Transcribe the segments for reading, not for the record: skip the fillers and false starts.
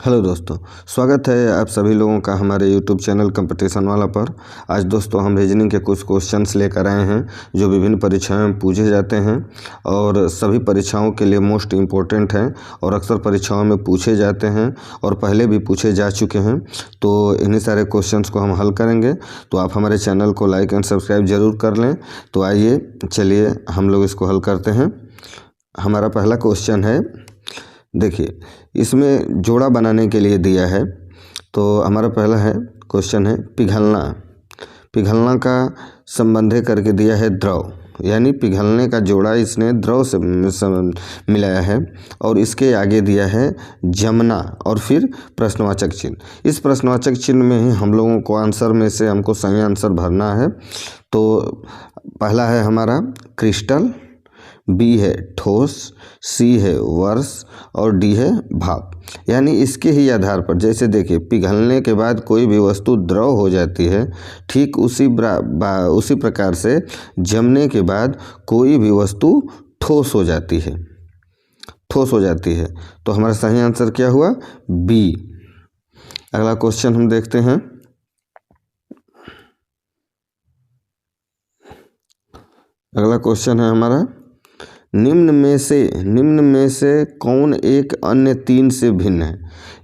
Hello दोस्तों, स्वागत है आप सभी लोगों का हमारे YouTube चैनल कंपटीशन वाला पर। आज दोस्तों हम रीजनिंग के कुछ क्वेश्चंस लेकर आए हैं जो विभिन्न परीक्षाओं में पूछे जाते हैं और सभी परीक्षाओं के लिए मोस्ट इम्पोर्टेंट हैं और अक्सर परीक्षाओं में पूछे जाते हैं और पहले भी पूछे जा चुके हैं। तो इन्हीं सारे क्वेश्चंस को हम हल करेंगे, तो आप हमारे चैनल को लाइक एंड सब्सक्राइब ज़रूर कर लें। तो आइए चलिए हम लोग इसको हल करते हैं। हमारा पहला क्वेश्चन है, देखिए इसमें जोड़ा बनाने के लिए दिया है। तो हमारा पहला क्वेश्चन है पिघलना। पिघलना का संबंध करके दिया है द्रव, यानी पिघलने का जोड़ा इसने द्रव से मिलाया है। और इसके आगे दिया है जमना और फिर प्रश्नवाचक चिन्ह। इस प्रश्नवाचक चिन्ह में ही हम लोगों को आंसर में से हमको सही आंसर भरना है। तो पहला है हमारा क्रिस्टल, बी है ठोस, सी है वर्ष और डी है भाप। यानी इसके ही आधार पर, जैसे देखिए पिघलने के बाद कोई भी वस्तु द्रव हो जाती है, ठीक उसी प्रकार से जमने के बाद कोई भी वस्तु ठोस हो जाती है, ठोस हो जाती है। तो हमारा सही आंसर क्या हुआ? बी। अगला क्वेश्चन हम देखते हैं। अगला क्वेश्चन है हमारा, निम्न में से कौन एक अन्य तीन से भिन्न है।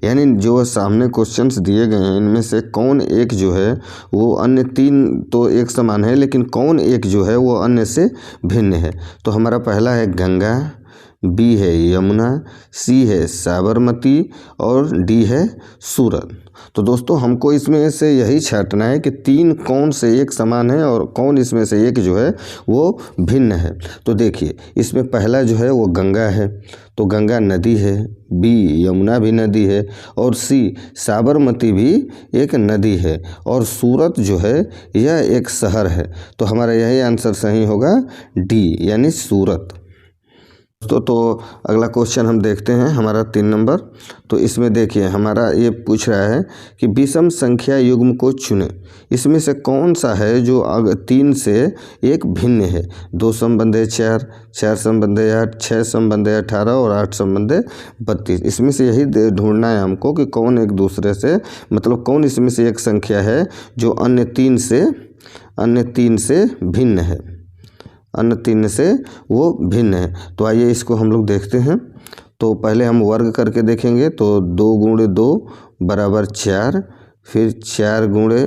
यानी जो सामने क्वेश्चंस दिए गए हैं इनमें से कौन एक जो है वो अन्य तीन तो एक समान है, लेकिन कौन एक जो है वो अन्य से भिन्न है। तो हमारा पहला है गंगा, बी है यमुना, सी है साबरमती और डी है सूरत। तो दोस्तों हमको इसमें से यही छांटना है कि तीन कौन से एक समान है और कौन इसमें से एक जो है वो भिन्न है। तो देखिए इसमें पहला जो है वो गंगा है, तो गंगा नदी है, बी यमुना भी नदी है और सी साबरमती भी एक नदी है और सूरत जो है यह एक शहर है। तो हमारा यही आंसर सही होगा, डी यानी सूरत। तो अगला क्वेश्चन हम देखते हैं, हमारा 3 नंबर। तो इसमें देखिए हमारा ये पूछ रहा है कि विषम संख्या युग्म को चुने। इसमें से कौन सा है जो 3 से एक भिन्न है। 2 संबंध है 4, 4 संबंध है 8, 6 संबंध है 18 और 8 संबंध है 32। इसमें से यही ढूंढना है हमको कि कौन एक दूसरे से, मतलब कौन इसमें से एक संख्या है जो अन्य तीन से भिन्न है, अन्य तीन से वो भिन्न है। तो आइए इसको हम लोग देखते हैं। तो पहले हम वर्ग करके देखेंगे। तो 2 गुणे 2 बराबर 4, फिर 4 गुणे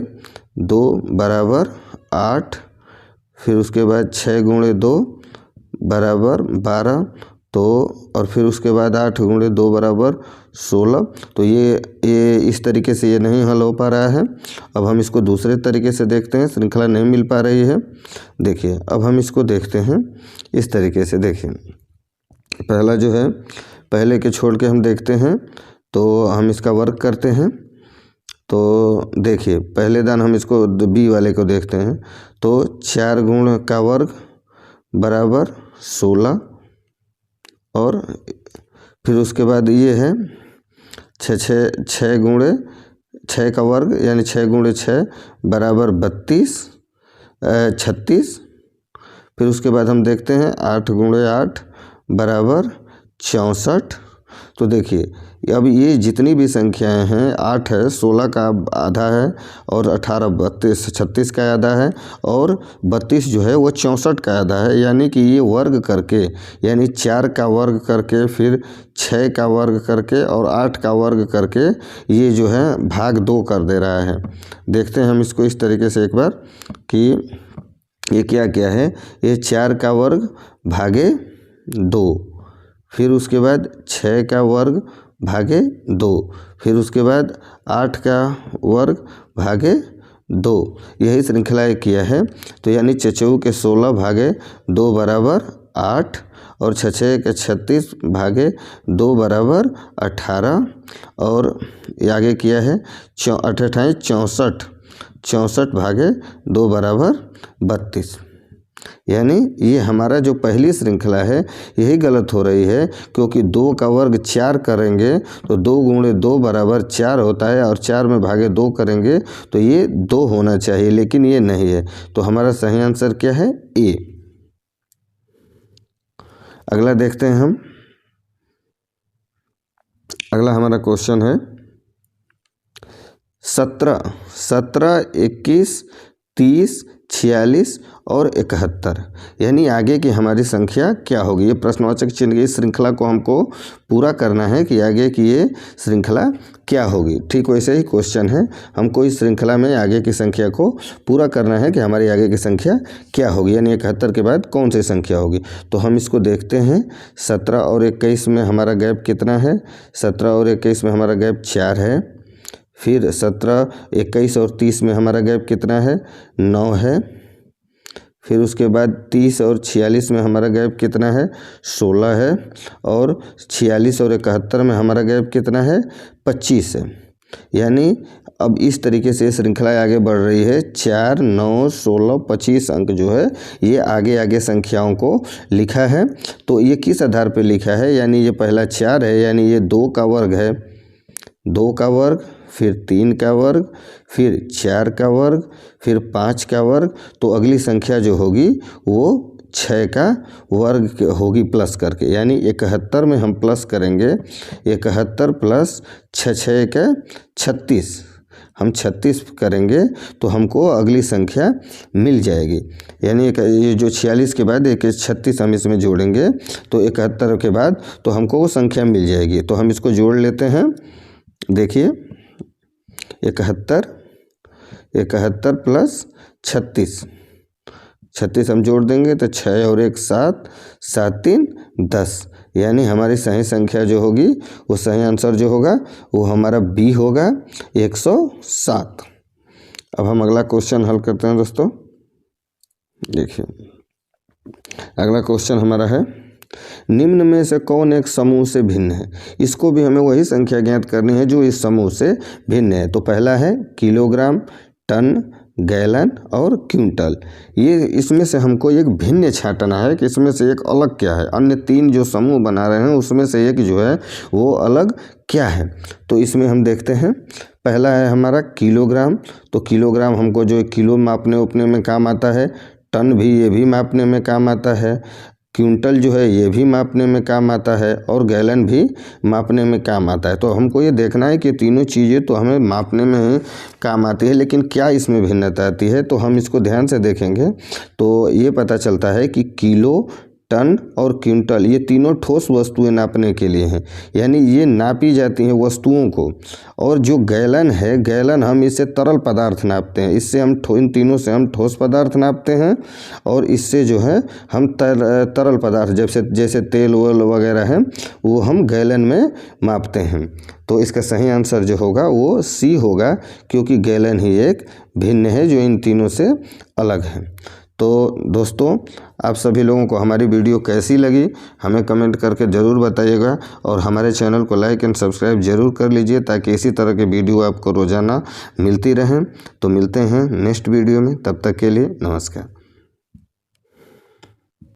2 बराबर 8, फिर उसके बाद 6 गुणे 2 बराबर 12, तो और फिर उसके बाद 8 गुणे 2 बराबर 16। तो ये इस तरीके से ये नहीं हल हो पा रहा है। अब हम इसको दूसरे तरीके से देखते हैं, श्रृंखला नहीं मिल पा रही है। देखिए अब हम इसको देखते हैं इस तरीके से। देखिए पहला जो है, पहले के छोड़ के हम देखते हैं, तो हम इसका वर्ग करते हैं। तो देखिए पहले दान हम इसको बी वाले को देखते हैं। तो 4 गुण का वर्ग बराबर 16 और फिर उसके बाद ये है 6 गुणे 6 का वर्ग यानी 6 गुणे 6 बराबर 36। फिर उसके बाद हम देखते हैं 8 गुणे 8 बराबर 64। तो देखिए अब ये जितनी भी संख्याएं हैं, 8 है, 16 का आधा है और 18 32 36 का आधा है और 32 जो है वो 64 का आधा है। यानी कि ये वर्ग करके, यानी 4 का वर्ग करके, फिर 6 का वर्ग करके और 8 का वर्ग करके ये जो है भाग 2 कर दे रहा है। देखते हैं हम इसको इस तरीके से एक बार कि ये क्या क्या है। ये 4 का वर्ग भागे 2, फिर उसके बाद 6 का वर्ग भागे 2, फिर उसके बाद 8 का वर्ग भागे 2, यही श्रृंखला किया है। तो यानी 4 के 16 भागे 2 बराबर 8 और 6 के 36 भागे 2 बराबर 18 और आगे किया है 64 भागे 2 बराबर 32। यानी ये हमारा जो पहली श्रृंखला है यही गलत हो रही है, क्योंकि 2 का वर्ग 4 करेंगे तो 2 गुणे 2 बराबर 4 होता है और 4 में भागे 2 करेंगे तो ये 2 होना चाहिए, लेकिन ये नहीं है। तो हमारा सही आंसर क्या है? ए। अगला देखते हैं हम। अगला हमारा क्वेश्चन है 17, 21, 30, 46 और 71, यानी आगे की हमारी संख्या क्या होगी। ये प्रश्नवाचक चिन्ह की श्रृंखला को हमको पूरा करना है कि आगे की ये श्रृंखला क्या होगी। ठीक वैसे ही क्वेश्चन है, हमको इस श्रृंखला में आगे की संख्या को पूरा करना है कि हमारी आगे की संख्या क्या होगी, यानी 71 के बाद कौन सी संख्या होगी। तो हम इसको देखते हैं। 17 और 21 में हमारा गैप कितना है? 17 और 21 में हमारा गैप 4 है। फिर 17, 21 और 30 में हमारा गैप कितना है? 9 है। फिर उसके बाद 30 और 46 में हमारा गैप कितना है? 16 है। और 46 और 71 में हमारा गैप कितना है? 25 है। यानी अब इस तरीके से श्रृंखला आगे बढ़ रही है। 4, 9, 16, 25 अंक जो है ये आगे आगे संख्याओं को लिखा है। तो ये किस आधार पर लिखा है? यानी ये पहला 4 है, यानी ये 2 का वर्ग है, 2 का वर्ग, फिर 3 का वर्ग, फिर 4 का वर्ग, फिर 5 का वर्ग। तो अगली संख्या जो होगी वो 6 का वर्ग होगी प्लस करके, यानी 71 में हम प्लस करेंगे। 71 प्लस 6, 6 का 36, हम 36 करेंगे तो हमको अगली संख्या मिल जाएगी। यानी ये जो 46 के बाद एक 36 हम इसमें जोड़ेंगे तो 71 के बाद तो हमको वो संख्या मिल जाएगी। तो हम इसको जोड़ लेते हैं। देखिए 71 प्लस 36 हम जोड़ देंगे तो 6 और 1 7, 7 3 10, यानी हमारी सही संख्या जो होगी वो सही आंसर जो होगा वो हमारा बी होगा, 107। अब हम अगला क्वेश्चन हल करते हैं दोस्तों। देखिए अगला क्वेश्चन हमारा है, निम्न में से कौन एक समूह से भिन्न है? इसको भी हमें वही संख्या ज्ञात करनी है जो इस समूह से भिन्न है। तो पहला है किलोग्राम, टन, गैलन और क्विंटल। ये इसमें से हमको एक भिन्न छांटना है कि इसमें से एक अलग क्या है। अन्य 3 जो समूह बना रहे हैं उसमें से एक जो है वो अलग क्या है। तो इसमें हम देखते हैं, पहला है हमारा किलोग्राम। तो किलोग्राम हमको जो किलो मापने उपने में काम आता है, टन भी ये भी मापने में काम आता है, क्विंटल जो है ये भी मापने में काम आता है और गैलन भी मापने में काम आता है। तो हमको ये देखना है कि तीनों चीज़ें तो हमें मापने में ही काम आती है, लेकिन क्या इसमें भिन्नता आती है। तो हम इसको ध्यान से देखेंगे तो ये पता चलता है कि किलो, टन और क्विंटल ये तीनों ठोस वस्तुएं नापने के लिए हैं, यानी ये नापी जाती हैं वस्तुओं को। और जो गैलन है, गैलन हम इससे तरल पदार्थ नापते हैं, इससे हम इन तीनों से हम ठोस पदार्थ नापते हैं और इससे जो है हम तरल पदार्थ जैसे तेल वोल वगैरह है वो हम गैलन में मापते हैं। तो इसका सही आंसर जो होगा वो सी होगा, क्योंकि गैलन ही एक भिन्न है जो इन तीनों से अलग है। तो दोस्तों आप सभी लोगों को हमारी वीडियो कैसी लगी हमें कमेंट करके ज़रूर बताइएगा और हमारे चैनल को लाइक एंड सब्सक्राइब ज़रूर कर लीजिए ताकि इसी तरह के वीडियो आपको रोज़ाना मिलती रहें। तो मिलते हैं नेक्स्ट वीडियो में, तब तक के लिए नमस्कार।